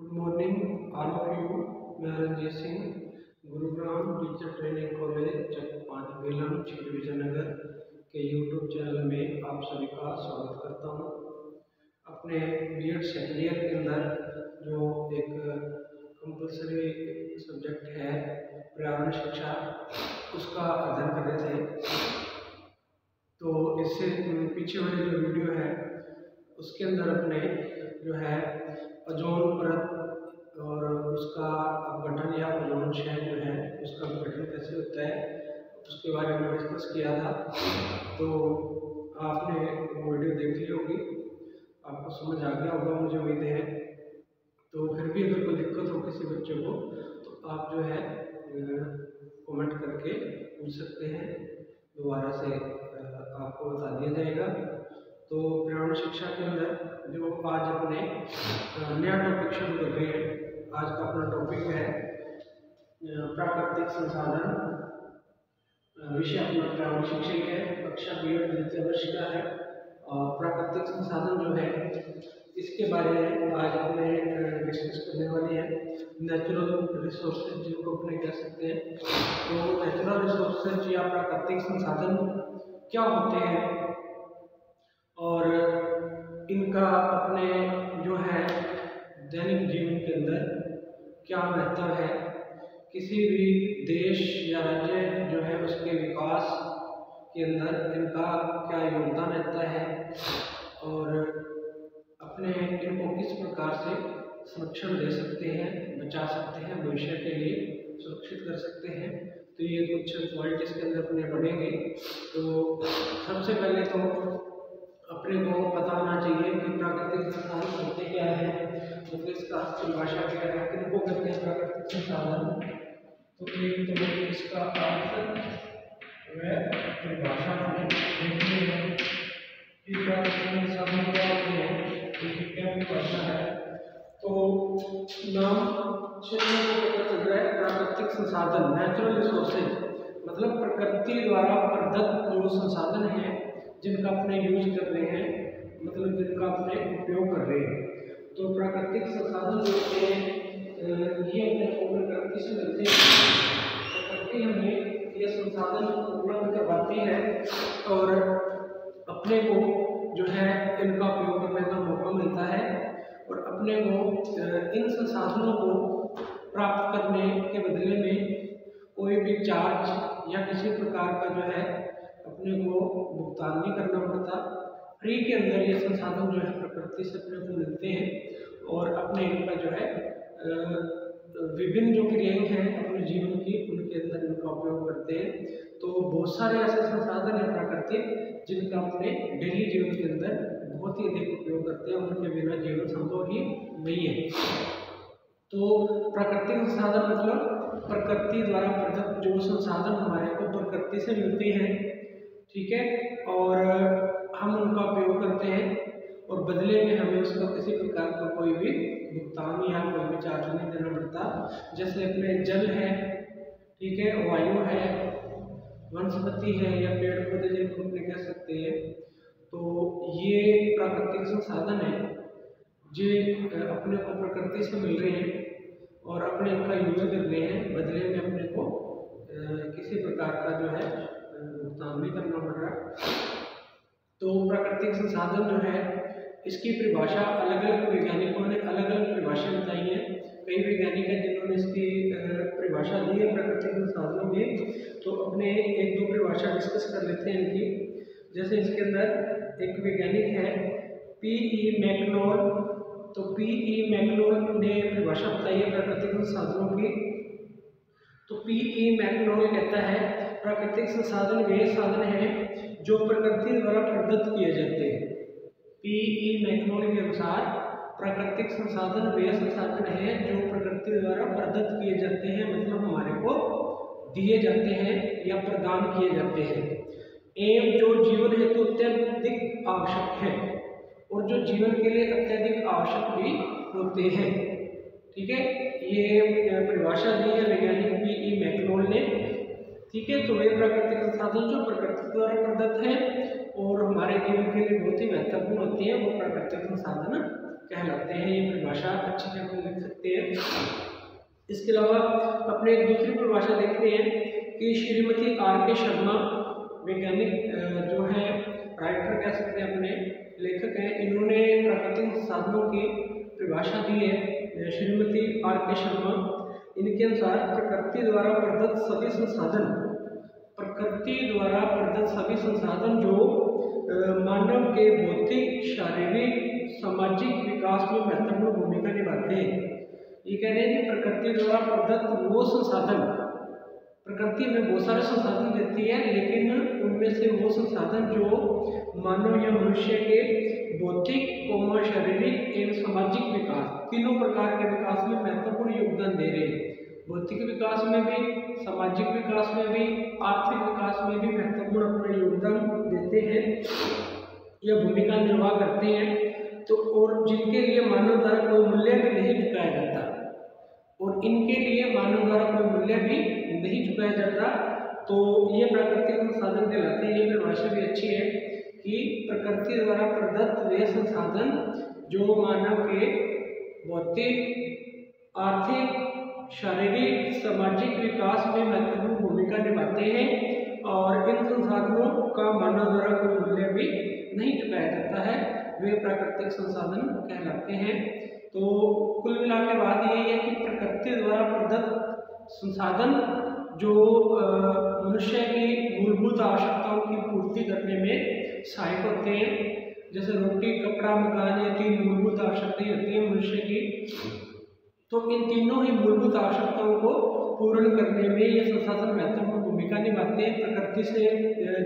Good morning all of you. मैं Ranjit Singh, Gurugram teacher training college Chakpat क्षेत्र विजयनगर के यूट्यूब चैनल में आप सभी का स्वागत करता हूं। अपने बीएड सेकेंड ईयर के अंदर जो एक कंपल्सरी सब्जेक्ट है पर्यावरण शिक्षा, उसका अध्ययन कर रहे थे। तो इससे पीछे वाली जो वीडियो है उसके अंदर अपने जो है ओजोन परत और उसका अपघटन या ओजोन क्षय जो है उसका अपघटन कैसे होता है उसके बारे में डिस्कस किया था। तो आपने वो वीडियो देख ली होगी, आपको समझ आ गया होगा मुझे उम्मीद है। तो फिर भी अगर कोई दिक्कत हो किसी बच्चे को तो आप जो है कमेंट करके पूछ सकते हैं, दोबारा से आपको बता दिया जाएगा। तो पर्यावरण शिक्षा के अंदर जो आज अपने नया टॉपिक शुरू कर रहे हैं, आज का अपना टॉपिक है प्राकृतिक संसाधन। विषय अपना पर्यावरण शिक्षा ही है, कक्षा बीएड द्वितीय वर्ष का है। और प्राकृतिक संसाधन जो है इसके बारे में आज अपने डिस्कस करने वाले हैं। नेचुरल रिसोर्सेज जिनको अपने कह सकते हैं। तो नेचुरल रिसोर्सेज या प्राकृतिक संसाधन क्या होते हैं और इनका अपने जो है दैनिक जीवन के अंदर क्या महत्व है, किसी भी देश या राज्य जो है उसके विकास के अंदर इनका क्या योगदान रहता है और अपने इनको किस प्रकार से संरक्षण दे सकते हैं, बचा सकते हैं, भविष्य के लिए सुरक्षित कर सकते हैं। तो ये कुछ पॉइंट इसके अंदर अपने पढ़ेंगे। तो सबसे पहले तो अपने को पता होना चाहिए कि प्राकृतिक संसाधन होते क्या है, मतलब इसका परिभाषा क्या है, किनको कहते हैं प्राकृतिक संसाधन। तो एक तो इसका अर्थ व परिभाषा हमें देखनी है कि प्राकृतिक संसाधन क्या होते हैं, इसकी क्या परिभाषा है। तो नाम से पता चल रहा है प्राकृतिक संसाधन, नेचुरल रिसोर्सेज, मतलब प्रकृति द्वारा प्रदत्त जो संसाधन है जिनका अपने यूज कर रहे हैं, मतलब जिनका अपने उपयोग कर रहे हैं। तो प्राकृतिक संसाधन जो होते हैं ये अपने प्रकृति से मिलते हैं। प्रकृति हमें ये संसाधन उपलब्ध करवाती है और अपने को जो है इनका उपयोग करने का मौका मिलता है और अपने को इन संसाधनों को प्राप्त करने के बदले में कोई भी चार्ज या किसी प्रकार का जो है अपने को भुगतान नहीं करना पड़ता। फ्री के अंदर ये संसाधन जो है प्रकृति से अपने को मिलते हैं और अपने इनका जो है विभिन्न जो क्रियाएं हैं अपने जीवन की उनके अंदर इनका उपयोग करते हैं। तो बहुत सारे ऐसे संसाधन हैं प्राकृतिक जिनका अपने डेली जीवन के अंदर बहुत ही अधिक उपयोग करते हैं, उनके बिना जीवन संभव ही नहीं है। तो प्राकृतिक संसाधन मतलब प्रकृति द्वारा प्रदत्त जो संसाधन हमारे को प्रकृति से मिलते हैं, ठीक है, और हम उनका उपयोग करते हैं और बदले में हमें उसका किसी प्रकार का कोई भी भुगतान या कोई भी चार्ज नहीं देना पड़ता। जैसे अपने जल है, ठीक है, वायु है, वनस्पति है या पेड़ पौधे जिनको अपने कह सकते हैं। तो ये प्राकृतिक संसाधन है जो अपने को प्रकृति से मिल रहे हैं और अपने इनका यूज कर रहे हैं, बदले में अपने को किसी प्रकार का जो है भुगतान नहीं करना पड़ रहा। तो प्राकृतिक संसाधन जो है इसकी परिभाषा अलग अलग वैज्ञानिकों ने अलग अलग परिभाषा बताई है। कई वैज्ञानिक हैं जिन्होंने इसकी परिभाषा दी है प्राकृतिक संसाधनों की। तो अपने एक दो परिभाषा डिस्कस कर लेते हैं इनकी। जैसे इसके अंदर एक वैज्ञानिक है पी.ई. मैकनोल। तो पी.ई. मैकनोल ने परिभाषा बताई है प्राकृतिक संसाधनों की। तो पी.ई. मैकनोल कहता है प्राकृतिक संसाधन वे साधन हैं जो प्रकृति द्वारा प्रदत्त किए जाते हैं। पी.ई. मैकनोल के अनुसार प्राकृतिक संसाधन वे संसाधन हैं जो प्रकृति द्वारा प्रदत्त किए जाते हैं, मतलब हमारे को दिए जाते हैं या प्रदान किए जाते हैं, एवं जो जीवन हेतु अत्यधिक आवश्यक है और जो जीवन के लिए अत्यधिक आवश्यक भी होते हैं। ठीक है, ये परिभाषा दी है वैज्ञानिक पी.ई. मैकनोल ने। ठीक है, तो वे प्राकृतिक संसाधन जो प्रकृति द्वारा प्रदत्त हैं और हमारे जीवन के लिए बहुत ही महत्वपूर्ण होती है, वो प्राकृतिक संसाधन कहलाते हैं। ये परिभाषा अच्छी तरह लिख सकते हैं। इसके अलावा अपने एक दूसरी परिभाषा देखते हैं कि श्रीमती आर के शर्मा, वैज्ञानिक जो है, राइटर कह सकते हैं, अपने लेखक हैं, इन्होंने प्राकृतिक संसाधनों की परिभाषा दी है। श्रीमती आर के शर्मा, इनके अनुसार प्रकृति द्वारा प्रदत्त सभी संसाधन जो मानव के भौतिक, शारीरिक, सामाजिक विकास में महत्वपूर्ण भूमिका निभाते हैं। ये कह रहे हैं कि प्रकृति द्वारा प्रदत्त वो संसाधन, प्रकृति में बहुत सारे संसाधन देती है, लेकिन उनमें से वो संसाधन जो मानव या मनुष्य के भौतिक, शारीरिक एवं सामाजिक विकास, तीनों प्रकार के विकास में महत्वपूर्ण योगदान दे रहे हैं। भौतिक विकास में भी, सामाजिक विकास में भी, आर्थिक विकास में भी महत्वपूर्ण अपना योगदान देते हैं या भूमिका निर्वाह करते हैं। तो और जिनके लिए मानव द्वारा कोई मूल्य भी नहीं चुकाया जाता, और इनके लिए मानव द्वारा कोई मूल्य भी नहीं चुकाया जाता, तो ये प्राकृतिक संसाधन कहलाते हैं। ये परिभाषा भी अच्छी है कि प्रकृति द्वारा प्रदत्त वे संसाधन जो मानव के भौतिक, आर्थिक, शारीरिक, सामाजिक विकास में महत्वपूर्ण भूमिका निभाते हैं, और इन संसाधनों का मानव द्वारा कोई मूल्य भी नहीं चुकाया जाता है, वे प्राकृतिक संसाधन कहलाते हैं। तो कुल मिला के बात यही है कि प्रकृति द्वारा प्रदत्त संसाधन जो मनुष्य की मूलभूत आवश्यकताओं की पूर्ति करने में सहायक होते हैं, जैसे रोटी, कपड़ा, मकान, ये 3 मूलभूत आवश्यकताएं होती हैं मनुष्य की। तो इन तीनों ही मूलभूत आवश्यकताओं को पूर्ण करने में ये संसाधन महत्वपूर्ण भूमिका निभाते हैं। प्रकृति से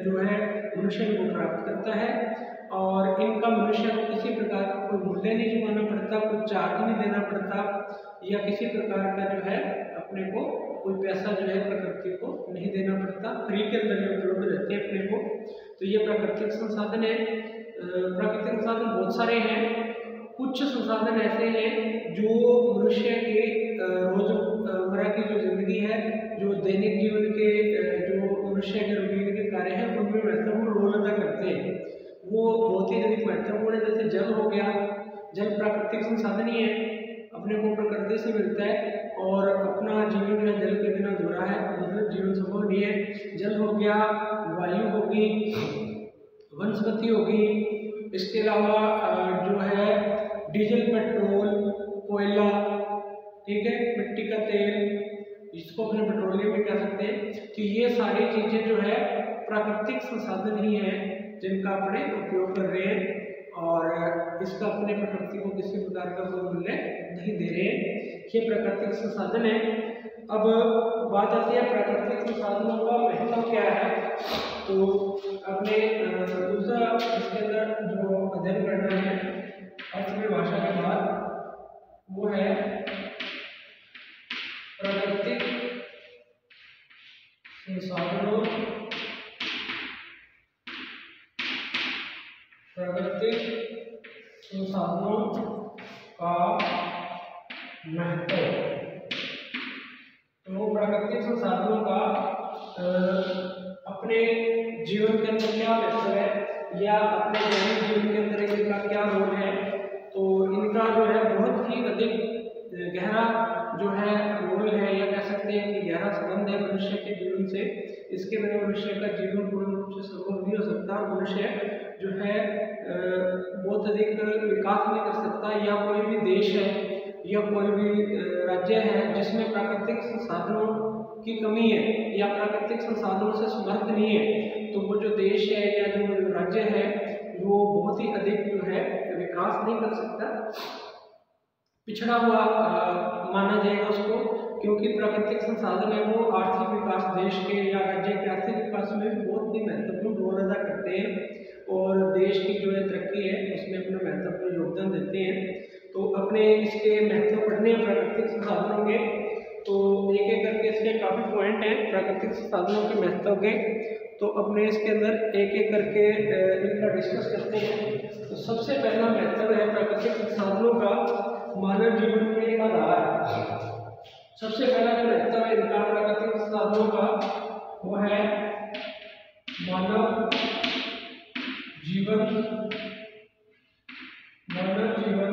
जो है मनुष्य को प्राप्त करता है, और इनका मनुष्य को किसी प्रकार का कोई मूल्य नहीं चुकाना पड़ता, कोई चार्ज नहीं देना पड़ता, या किसी प्रकार का जो है अपने को कोई पैसा जो है प्रकृति को नहीं देना पड़ता, फ्री के अंदर जो उपलब्ध रहते हैं अपने को। तो ये प्राकृतिक संसाधन है। प्राकृतिक संसाधन बहुत सारे हैं। कुछ संसाधन ऐसे हैं जो मनुष्य के रोजमर्रा की जो जिंदगी है, जो दैनिक जीवन के जो मनुष्य के रूटीन के कार्य हैं, उनमें महत्वपूर्ण रोल अदा करते हैं। वो बहुत ही अधिक महत्वपूर्ण है। जैसे जल हो गया, जल प्राकृतिक संसाधन ही है, अपने को प्रकृति से मिलता है, और अपना जीवन जो है जल के बिना अधूरा है, मतलब जीवन संभव नहीं है। जल हो गया, वायु होगी, वनस्पति होगी, इसके अलावा जो है डीजल, पेट्रोल, कोयला, ठीक है, मिट्टी का तेल, जिसको अपने पेट्रोलियम भी कह सकते हैं। तो ये सारी चीजें जो है प्राकृतिक संसाधन ही है जिनका अपने उपयोग कर रहे हैं, और इसका अपने प्रकृति को किसी प्रकार का कोई मूल्य नहीं दे रहे हैं। ये प्राकृतिक संसाधन है। अब बात आती है प्राकृतिक संसाधनों का महत्व क्या है। तो अपने दूसरा इसके अंदर जो अध्ययन करना है अर्थव्यवस्था के बाद, वो है प्राकृतिक संसाधनों का महत्व। तो प्राकृतिक संसाधनों का अपने जीवन के अंदर क्या महत्व है, या अपने दैनिक जीवन के अंदर इनका क्या रोल है। तो इनका जो है बहुत ही अधिक गहरा जो है रोल है, या कह सकते हैं कि गहरा संबंध है मनुष्य के जीवन से। इसके बिना मनुष्य का जीवन पूर्ण रूप से संभव नहीं हो सकता। मनुष्य जो है बहुत अधिक विकास नहीं कर सकता, या कोई भी देश है या कोई भी राज्य है जिसमें प्राकृतिक संसाधनों की कमी है या प्राकृतिक संसाधनों से समर्थ नहीं है, तो वो जो देश है या जो राज्य है वो बहुत ही अधिक जो है विकास नहीं कर सकता, पिछड़ा हुआ माना जाएगा उसको। क्योंकि प्राकृतिक संसाधन है वो आर्थिक विकास, देश के या राज्य के आर्थिक विकास में बहुत ही महत्वपूर्ण रोल अदा करते हैं, और देश की जो है तरक्की है उसमें अपना महत्वपूर्ण योगदान देते हैं। तो अपने इसके महत्व पढ़ने हैं प्राकृतिक संसाधनों के, तो एक एक करके इसके काफ़ी पॉइंट हैं प्राकृतिक संसाधनों के महत्व के। तो अपने इसके अंदर एक एक करके इनका डिस्कस करते हैं। तो सबसे पहला महत्व है प्राकृतिक संसाधनों का मानव जीवन में एक आधार। सबसे पहला जो महत्व है इनका प्राकृतिक संसाधनों का, वो है मानव जीवन मानव जीवन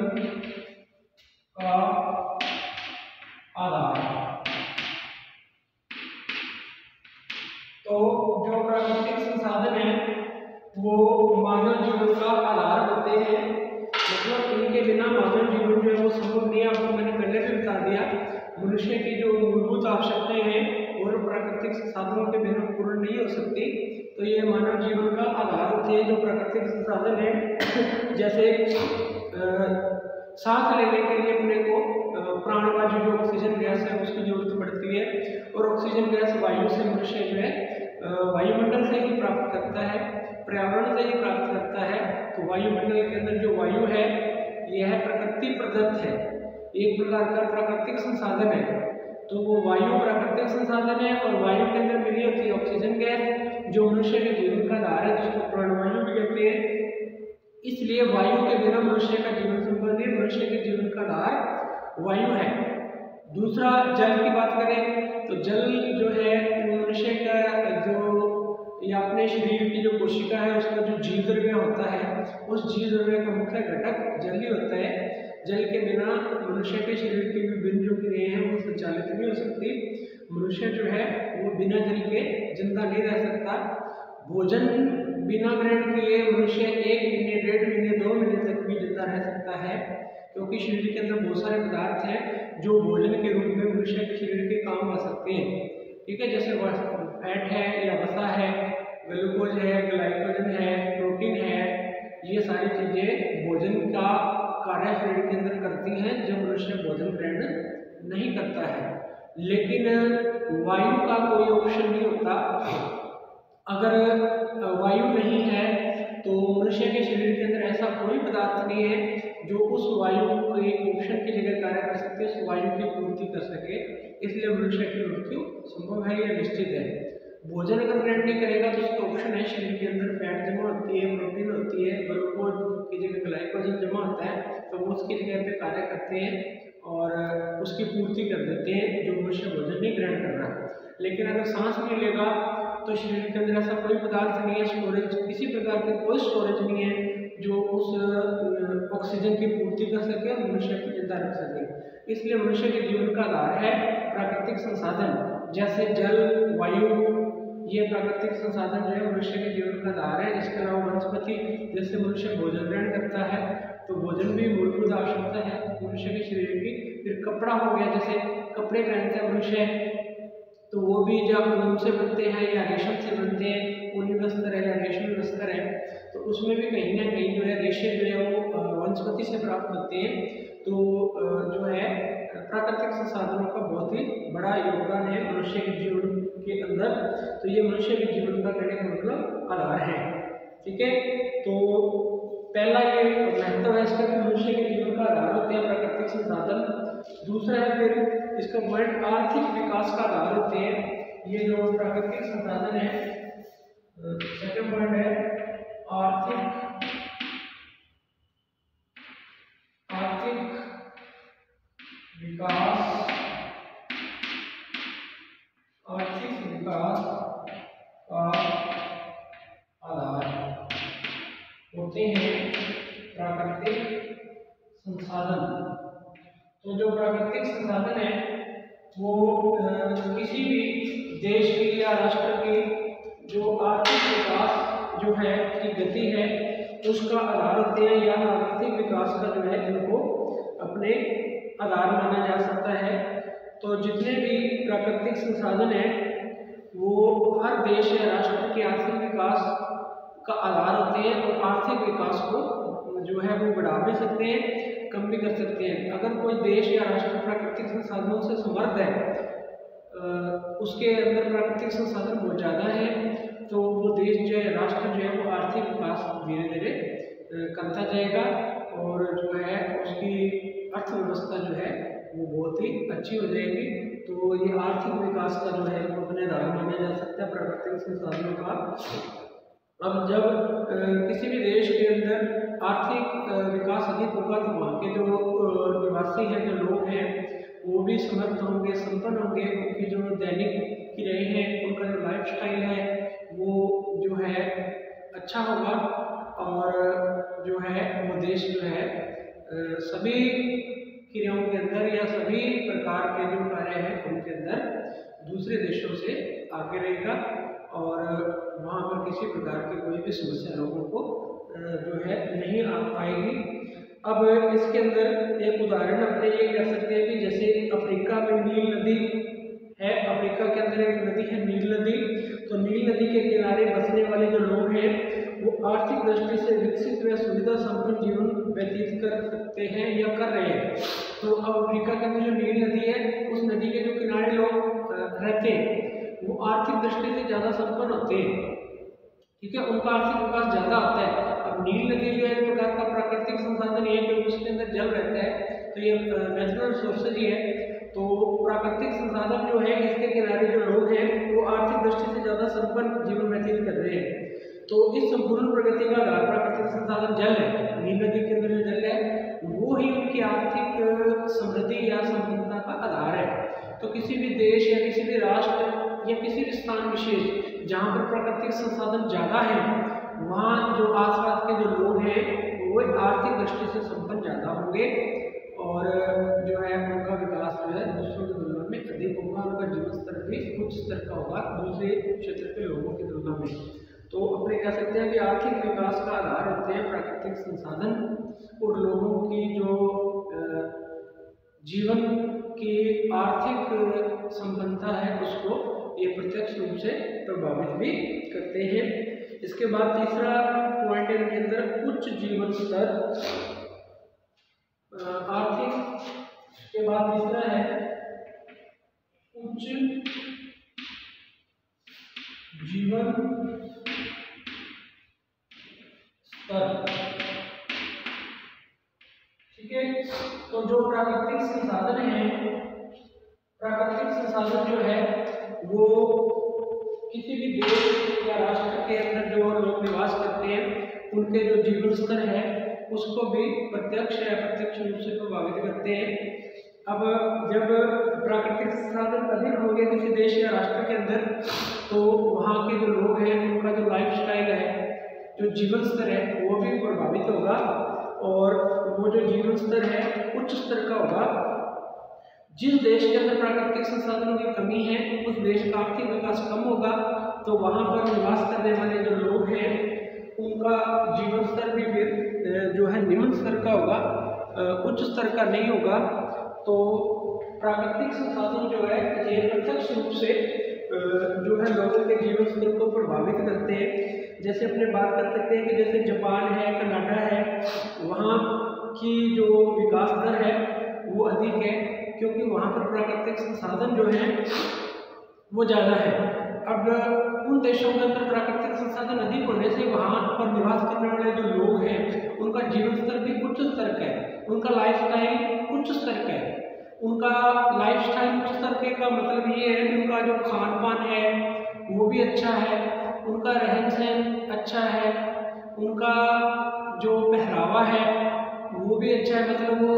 का आधार। तो जो प्राकृतिक संसाधन है वो मानव जीवन का आधार होते हैं, मतलब इनके बिना मानव जीवन जो है वो संभव नहीं है। आपको मैंने पहले भी बता दिया, मनुष्य की जो मूलभूत आवश्यकताएं हैं और प्राकृतिक संसाधनों के बिना पूर्ण नहीं हो सकती। तो ये मानव जीवन का आधार होते हैं जो प्राकृतिक संसाधन है। जैसे सांस लेने के लिए अपने को प्राणवायु जो ऑक्सीजन गैस है उसकी जरूरत पड़ती है, और ऑक्सीजन गैस वायु से मनुष्य जो है वायुमंडल से ही प्राप्त करता है, पर्यावरण से ही प्राप्त करता है। तो वायुमंडल के अंदर जो वायु है यह प्रकृति प्रदत्त है, एक प्रकार का प्राकृतिक संसाधन है। तो वो वायु प्राकृतिक संसाधन है, और वायु के अंदर मिली होती है ऑक्सीजन गैस जो मनुष्य के जीवन का आधार है, जिसको प्राणवायु भी कहते हैं। इसलिए वायु के बिना मनुष्य का जीवन संभव नहीं, मनुष्य के जीवन का आधार वायु है। दूसरा, जल की बात करें तो जल जो है मनुष्य का जो या अपने शरीर की जो कोशिका है उसका जो जीव द्रव्य होता है, उस जीव द्रव्य का मुख्य घटक जल ही होता है। जल के बिना मनुष्य के शरीर की विभिन्न जो क्रियाएं हैं वो संचालित नहीं हो सकती। मनुष्य जो है वो बिना जल के जिंदा नहीं रह सकता। भोजन बिना ग्रहण किए मनुष्य 1 महीने, 1.5 महीने, 2 महीने तक भी जिंदा रह सकता है, क्योंकि शरीर के अंदर बहुत सारे पदार्थ हैं जो भोजन के रूप में मनुष्य के शरीर के काम आ सकते हैं। ठीक है, जैसे फैट है या वसा है, ग्लूकोज है, ग्लाइकोजन है, प्रोटीन है, ये सारी चीजें भोजन का कार्य शरीर के अंदर करती हैं जब मनुष्य भोजन ग्रहण नहीं करता है। लेकिन वायु का कोई ऑप्शन नहीं होता। अगर वायु नहीं है तो मनुष्य के शरीर के अंदर ऐसा कोई पदार्थ नहीं है जो उस वायु के ऑप्शन की जगह कार्य कर सकते, उस वायु की पूर्ति कर सके। इसलिए मनुष्य की मृत्यु संभव है या निश्चित है। भोजन अगर ग्रहण नहीं करेगा तो उसका ऑप्शन है, शरीर के अंदर फैट जमा होती है, प्रोटीन होती है, ग्लूकोज की जगह ग्लाइकोजन जमा होता है, तो वो उसकी जगह पे कार्य करते हैं और उसकी पूर्ति कर देते हैं जो मनुष्य भोजन नहीं ग्रहण कर रहा। लेकिन अगर सांस नहीं लेगा तो शरीर के अंदर ऐसा कोई पदार्थ नहीं है, स्टोरेज किसी प्रकार की कोई स्टोरेज नहीं है जो उस ऑक्सीजन की पूर्ति कर सके और मनुष्य को जिंदा रख सके। इसलिए मनुष्य के जीवन का आधार है प्राकृतिक संसाधन, जैसे जल, वायु, ये प्राकृतिक संसाधन जो है मनुष्य के जीवन का आधार है। इसके अलावा वनस्पति, जैसे मनुष्य भोजन ग्रहण करता है तो भोजन भी मूलभूत आवश्यकता है मनुष्य के शरीर की। फिर कपड़ा हो गया, जैसे कपड़े पहनते हैं मनुष्य तो वो भी जब ऊन से बनते हैं या रेशम से बनते हैं, ऊनी वस्त्र है या रेशमी वस्त्र है, तो उसमें भी कहीं ना कहीं जो है रेशे जो है वो वनस्पति से प्राप्त होते हैं। तो जो है प्राकृतिक संसाधनों का बहुत ही बड़ा योगदान है मनुष्य के जीवन के अंदर। तो ये मनुष्य के जीवन का कहने का मतलब आधार है। ठीक है, तो पहला ये महत्व है इसका कि मनुष्य के जीवन का आधार होते हैं प्राकृतिक संसाधन। दूसरा है फिर इसका पॉइंट आर्थिक विकास का आधार होते हैं ये जो प्राकृतिक संसाधन है। सेकंड पॉइंट है आर्थिक विकास। आर्थिक विकास का आधार होते हैं प्राकृतिक संसाधन। तो जो प्राकृतिक संसाधन है वो किसी भी देश की या राष्ट्र की जो आर्थिक विकास जो है की गति है उसका आधार होते हैं, या आर्थिक विकास का जो है इनको अपने आधार माना जा सकता है। तो जितने भी प्राकृतिक संसाधन है वो हर देश या राष्ट्र के आर्थिक विकास का आधार होते हैं, और आर्थिक विकास को जो है वो बढ़ा भी सकते हैं, कम भी कर सकते हैं। अगर कोई देश या राष्ट्र प्राकृतिक संसाधनों से समृद्ध है, उसके अंदर प्राकृतिक संसाधन बहुत ज़्यादा है, तो वो देश जो है, राष्ट्र जो है वो आर्थिक विकास धीरे धीरे करता जाएगा, और जो है उसकी अर्थव्यवस्था जो है वो बहुत ही अच्छी हो जाएगी। तो ये आर्थिक विकास का जो है वो अपने आधार माना जा सकता है प्राकृतिक संसाधनों का। अब जब किसी भी देश के अंदर आर्थिक विकास अधिक होगा तो वहाँ के जो निवासी हैं, जो लोग हैं, वो भी समर्थ होंगे, संपन्न होंगे। उनकी जो दैनिक क्रियाएं हैं, उनका जो लाइफ स्टाइल है वो जो है अच्छा होगा, और जो है वो देश जो है सभी क्रियाओं के अंदर या सभी प्रकार के जो कार्य हैं उनके अंदर दूसरे देशों से आगे रहेगा और वहाँ पर किसी प्रकार की कोई भी समस्या लोगों को जो है नहीं आ पाएगी। अब इसके अंदर एक उदाहरण अपने ये कह सकते हैं कि जैसे अफ्रीका में नील नदी है, अफ्रीका के अंदर एक नदी है नील नदी। तो नील नदी के किनारे बसने वाले जो लोग हैं वो आर्थिक दृष्टि से विकसित व सुविधा संपन्न जीवन व्यतीत कर सकते हैं या कर रहे हैं। तो अब अफ्रीका के अंदर जो नील नदी है उस नदी के जो किनारे लोग रहते हैं वो आर्थिक दृष्टि से ज़्यादा संपन्न होते हैं, ठीक है, उनका आर्थिक विकास ज़्यादा आता है। अब नील नदी जो है एक प्रकार का प्राकृतिक संसाधन है क्योंकि उसके अंदर जल रहता है, तो ये नेचुरल सोर्सेज ही है। तो प्राकृतिक संसाधन जो है इसके किनारे जो लोग हैं वो आर्थिक दृष्टि से ज़्यादा संपन्न जीवन व्यतीत कर रहे हैं। तो इस संपूर्ण प्रगति का आधार प्राकृतिक संसाधन जल है, नील नदी के अंदर जो जल है वो ही उनकी आर्थिक समृद्धि या संपन्नता का आधार है। तो किसी भी देश या किसी भी राष्ट्र या किसी भी स्थान विशेष जहाँ पर प्राकृतिक संसाधन ज़्यादा है वहाँ जो आसपास के जो लोग हैं वो आर्थिक दृष्टि से संपन्न ज़्यादा होंगे और जो है उनका विकास जो है दूसरों की तुलना में अधिक होगा, उनका जीवन स्तर भी उच्च स्तर का होगा दूसरे क्षेत्र के लोगों की तुलना में। तो अपने कह सकते हैं कि आर्थिक विकास का आधार होते हैं प्राकृतिक संसाधन और लोगों की जो जीवन की आर्थिक संपन्नता है उसको ये प्रत्यक्ष रूप से प्रभावित भी करते हैं। इसके बाद तीसरा पॉइंट है इनके अंदर उच्च जीवन स्तर आर्थिक। के बाद तीसरा है उच्च जीवन स्तर, ठीक है। तो जो प्राकृतिक संसाधन है, प्राकृतिक संसाधन जो है वो किसी भी देश या राष्ट्र के अंदर जो लोग निवास करते हैं उनके जो जीवन स्तर है उसको भी प्रत्यक्ष या अप्रत्यक्ष रूप से प्रभावित करते हैं। अब जब प्राकृतिक संसाधन अधिक होंगे किसी देश या राष्ट्र के अंदर तो वहाँ के जो लोग हैं उनका जो लाइफस्टाइल है, जो जीवन स्तर है वो भी प्रभावित होगा और वो जो जीवन स्तर है उच्च स्तर का होगा। जिस देश के अंदर प्राकृतिक संसाधनों की कमी है उस देश का आर्थिक विकास कम होगा, तो वहाँ पर निवास करने वाले जो लोग हैं उनका जीवन स्तर भी फिर जो है निम्न स्तर का होगा, उच्च स्तर का नहीं होगा। तो प्राकृतिक संसाधन जो है ये प्रत्यक्ष रूप से जो है लोगों के जीवन स्तर को प्रभावित करते हैं। जैसे अपने बात कर सकते हैं कि जैसे जापान है, कनाडा है, वहाँ की जो विकास दर है वो अधिक है क्योंकि वहाँ पर प्राकृतिक संसाधन जो है वो ज़्यादा है। अब उन देशों के अंदर प्राकृतिक संसाधन अधिक होने से वहाँ पर निवास करने वाले जो लोग हैं उनका जीवन स्तर भी उच्च स्तर का है, उनका लाइफस्टाइल उच्च स्तर का है। उनका लाइफस्टाइल उच्च स्तर के का मतलब ये है कि उनका जो खान पान है वो भी अच्छा है, उनका रहन सहन अच्छा है, उनका जो पहरावा है वो भी अच्छा है, मतलब वो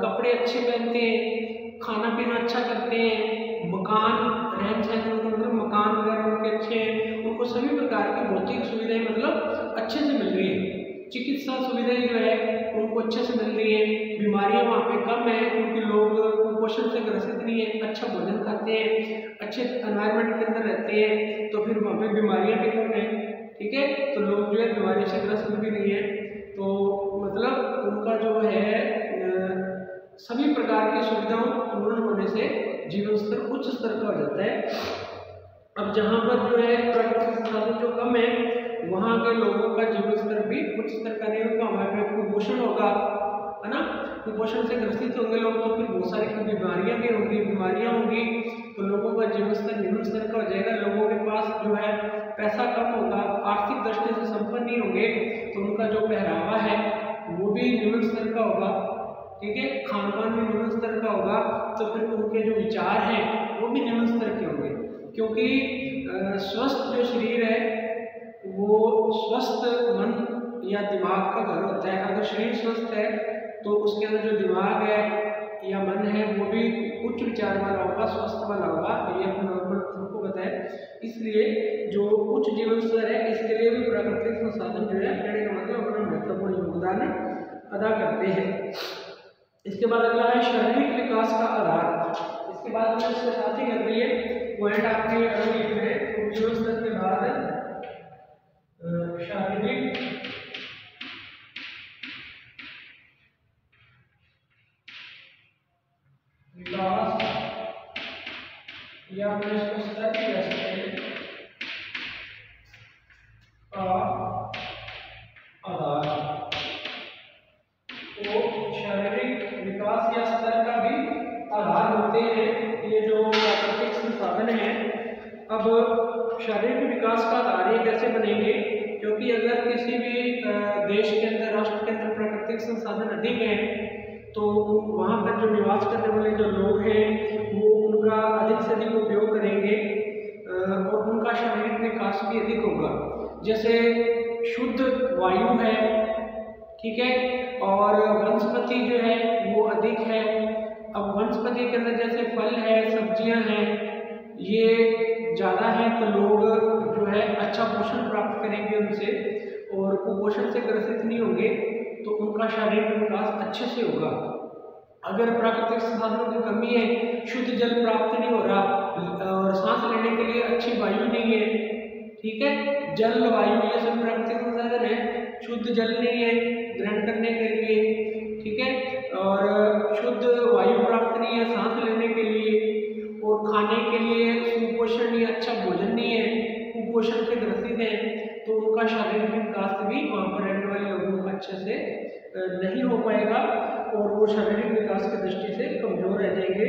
कपड़े अच्छे पहनते हैं, खाना पीना अच्छा करते हैं, मकान रहन सहन मतलब मकान वगैरह उनके अच्छे हैं, उनको सभी प्रकार की भौतिक सुविधाएं मतलब अच्छे से मिल रही है। चिकित्सा सुविधाएं जो है उनको अच्छे से मिल रही है, बीमारियां वहाँ पे कम है क्योंकि लोग कुपोषण से ग्रसित नहीं है, अच्छा भोजन खाते हैं, अच्छे एनवायरनमेंट के अंदर रहते हैं, तो फिर वहाँ पे बीमारियां भी कम है, ठीक है। तो लोग जो है बीमारी से ग्रसित भी नहीं है, तो मतलब उनका जो है सभी प्रकार की सुविधाओं पूर्ण होने से जीवन स्तर उच्च स्तर का हो जाता है। अब जहाँ पर जो है प्राकृतिक संसाधन जो कम है वहाँ के लोगों का जीवन स्तर भी उच्च स्तर का नहीं होगा, वहाँ पे कुपोषण होगा, है ना, कुपोषण से ग्रसित होंगे लोग तो फिर बहुत सारी बीमारियां भी होंगी, बीमारियां होंगी तो लोगों का जीवन स्तर निम्न स्तर का हो जाएगा। लोगों के पास जो है पैसा कम होगा, आर्थिक दृष्टि से संपन्न नहीं होंगे तो उनका जो पहरावा है वो भी निम्न स्तर का होगा, ठीक है, खान पान भी निम्न स्तर का होगा, तो फिर उनके जो विचार हैं वो भी निम्न स्तर के होंगे क्योंकि स्वस्थ जो शरीर है वो स्वस्थ मन या दिमाग का घर होता है। अगर शरीर स्वस्थ है तो उसके अंदर जो दिमाग है या मन है वो भी उच्च विचार वाला होगा, स्वस्थ वाला होगा, ये अपने नॉर्मल सबको पता है। इसलिए जो उच्च जीवन स्तर है इसके लिए भी प्राकृतिक संसाधन जो है कहने का मतलब अपना महत्वपूर्ण योगदान अदा करते हैं। इसके बाद अगला है शारीरिक विकास का आधार। इसके बाद में इसके साथ ही कर रही है पॉइंट आपके अलग लिख रहे हैं। तो जीवन स्तर के बाद शारीरिक विकास या फिर इसको स्तर कह सकते हैं का आधार। तो शारीरिक विकास या स्तर का भी आधार होते हैं ये जो प्राकृतिक संसाधन है। अब शारीरिक विकास का आधार ये कैसे बनेंगे, क्योंकि अगर किसी भी देश के अंदर, राष्ट्र के अंदर प्राकृतिक संसाधन अधिक हैं तो वहाँ पर जो निवास करने वाले जो लोग हैं वो उनका अधिक से अधिक उपयोग करेंगे और उनका शारीरिक विकास भी अधिक होगा। जैसे शुद्ध वायु है, ठीक है, और वनस्पति जो है वो अधिक है। अब वनस्पति के अंदर जैसे फल है, सब्जियां हैं, ये ज़्यादा है तो लोग जो है अच्छा पोषण प्राप्त करेंगे उनसे और कुपोषण से ग्रसित नहीं होंगे तो उनका शारीरिक विकास अच्छे से होगा। अगर प्राकृतिक संसाधनों की कमी है, शुद्ध जल प्राप्त नहीं हो रहा और सांस लेने के लिए अच्छी वायु नहीं है, ठीक है, जल वायु ये सब प्राकृतिक संसाधन है, शुद्ध जल नहीं है ग्रहण करने के लिए, ठीक है, और शुद्ध वायु प्राप्त नहीं है सांस लेने के लिए, और खाने के लिए सुपोषण नहीं, अच्छा भोजन नहीं है, कुपोषण से ग्रसित है, तो उनका शारीरिक विकास भी वहाँ पर रहने वाले लोगों का अच्छे से नहीं हो पाएगा और वो शारीरिक विकास की दृष्टि से कमजोर रह जाएंगे।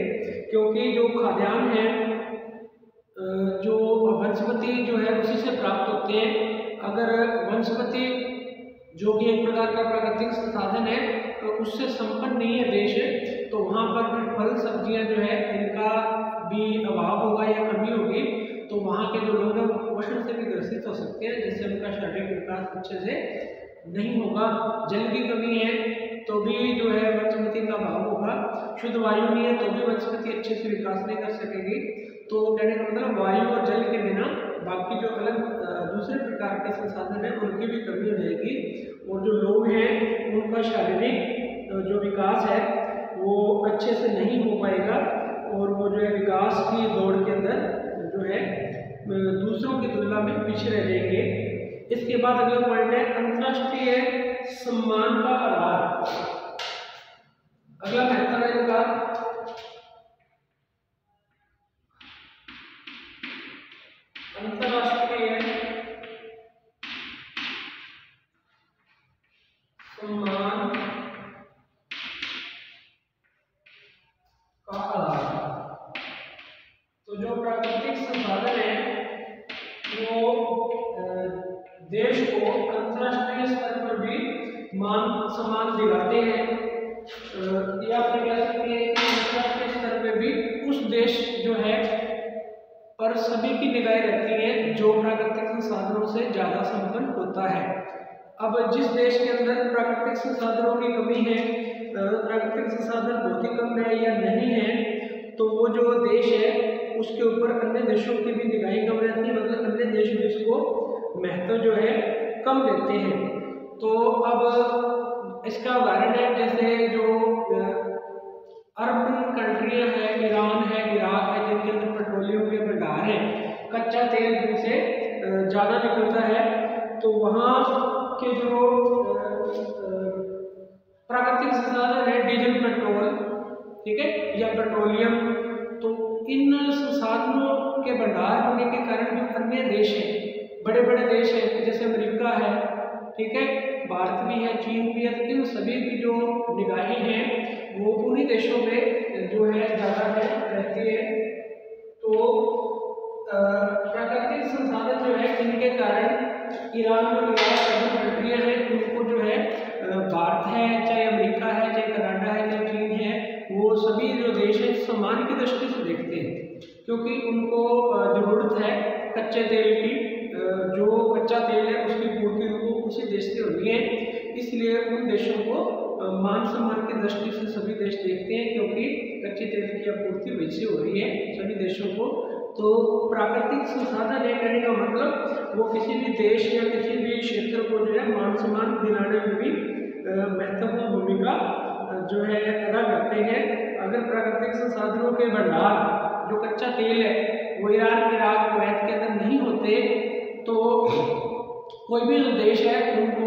क्योंकि जो खाद्यान्न है, जो वनस्पति जो है उसी से प्राप्त होते हैं। अगर वनस्पति जो कि एक प्रकार का प्राकृतिक संसाधन है तो उससे संपन्न नहीं है देश, तो वहाँ पर फिर फल सब्जियाँ जो है इनका भी अभाव होगा या कमी होगी, तो वहाँ के जो लोग हैं वो कुपोषण से भी ग्रसित हो सकते हैं, जिससे उनका शारीरिक विकास अच्छे से नहीं होगा। जल की कमी है तो भी जो है वनस्पति का अभाव होगा, शुद्ध वायु नहीं है तो भी वनस्पति अच्छे से विकास नहीं कर सकेगी। तो कहने का मतलब वायु और जल के बिना बाकी जो अलग दूसरे प्रकार के संसाधन हैं उनकी भी कमी हो जाएगी और जो लोग हैं उनका शारीरिक जो विकास है वो अच्छे से नहीं हो पाएगा और वो जो है विकास की दौड़ के अंदर जो है दूसरों की तुलना में पीछे रह जाएंगे। इसके बाद अगला पॉइंट है अंतर्राष्ट्रीय सम्मान का आधार। अगला महत्व है इनका अंतर्राष्ट्रीय सम्मान का आधार। तो जो प्राकृतिक संसाधन है वो देश को अंतर्राष्ट्रीय स्तर पर भी मान सम्मान दिलाते हैं या फिर कह सकते हैं कि अंतर्राष्ट्रीय स्तर पर भी उस देश जो है पर सभी की निगाहें रहती हैं जो प्राकृतिक संसाधनों से ज़्यादा संपन्न होता है। अब जिस देश के अंदर प्राकृतिक संसाधनों की कमी है, प्राकृतिक संसाधन बहुत ही कम है या नहीं है, तो वो जो देश है उसके ऊपर अन्य देशों की भी निगाहें कम रहती है, मतलब अन्य देश भी उसको महत्व जो है कम देते हैं। तो अब इसका उदाहरण है जैसे जो अर्बन कंट्रियाँ हैं, ईरान है, इराक है, जिनके अंदर पेट्रोलियम के भंडार हैं, कच्चा तेल जिनसे ज़्यादा निकलता है, तो वहाँ के जो प्राकृतिक संसाधन है डीजल पेट्रोल, ठीक है, या पेट्रोलियम, तो इन संसाधनों के भंडार होने के कारण जो अन्य देश हैं, बड़े बड़े देश हैं जैसे अमेरिका है, ठीक है, भारत भी है, चीन भी है, तो इन सभी की जो निगाहें हैं वो उन्हीं देशों में जो है ज़्यादा रहती है। तो प्राकृतिक संसाधन जो है इनके कारण ईरान और इराक सभी कंट्रियाँ हैं उनको जो है भारत है, चाहे अमेरिका है, चाहे कनाडा है, चाहे चीन है, वो सभी जो देश हैं सम्मान की दृष्टि से देखते हैं, क्योंकि उनको ज़रूरत है कच्चे तेल की, जो कच्चा तेल है उसकी पूर्ति उनको उसी देश से होनी है, इसलिए उन देशों को मान सम्मान की दृष्टि से सभी देश देखते हैं, क्योंकि कच्चे तेल की आपूर्ति वैसे हो रही है सभी देशों को। तो प्राकृतिक संसाधन है कहने का मतलब वो किसी भी देश या किसी भी क्षेत्र को जो है मान सम्मान दिलाने में भी महत्वपूर्ण भूमिका जो है अदा करते हैं। अगर प्राकृतिक संसाधनों के भंडार जो कच्चा तेल है वो ईरान, इराक, कुवैत के अंदर नहीं होते तो कोई भी जो देश है उनको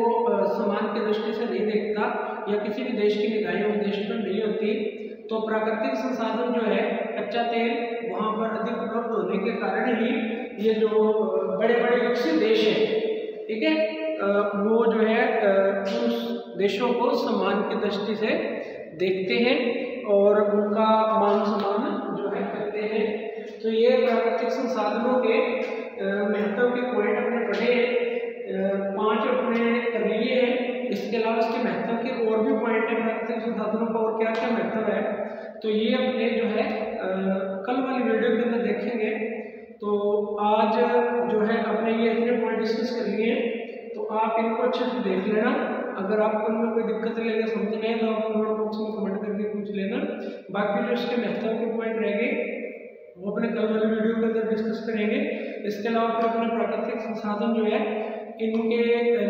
समान की दृष्टि से नहीं देखता या किसी भी देश की निगाहें उस देश पर नहीं होती। तो प्राकृतिक संसाधन जो है कच्चा तेल वहाँ पर अधिक उपलब्ध होने के कारण ही ये जो बड़े बड़े विकसित देश हैं, ठीक है, वो जो है उस देशों को सम्मान की दृष्टि से देखते हैं और उनका मान सम्मान जो है करते हैं। तो ये प्राकृतिक संसाधनों के महत्व के पॉइंट अपने पढ़े, 5 अपने कर लिए हैं। इसके अलावा इसके महत्व के और भी पॉइंट है, प्राकृतिक संसाधनों का और क्या क्या महत्व है, तो ये अपने जो है कल वाली वीडियो के अंदर देखेंगे। तो आज जो है अपने ये इतने पॉइंट डिस्कस कर लिए, तो आप इनको अच्छे से देख लेना। अगर आपको इनमें कोई दिक्कत लगे, समझ नहीं तो आप कमेंट बॉक्स में कमेंट करके पूछ लेना। बाकी जो इसके महत्व के पॉइंट रहेंगे वो अपने कल वाली वीडियो के अंदर डिस्कस करेंगे। इसके अलावा फिर अपने प्राकृतिक संसाधन जो है इनके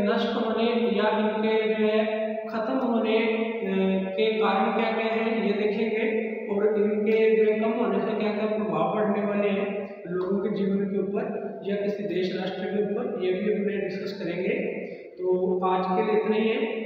नष्ट होने या इनके जो है खत्म होने के कारण क्या क्या है ये देखेंगे, और इनके जो है कम होने से क्या क्या प्रभाव पड़ने वाले हैं लोगों के जीवन के ऊपर या किसी देश राष्ट्र के ऊपर, ये भी अपने डिस्कस करेंगे। तो आज के लिए इतना ही है।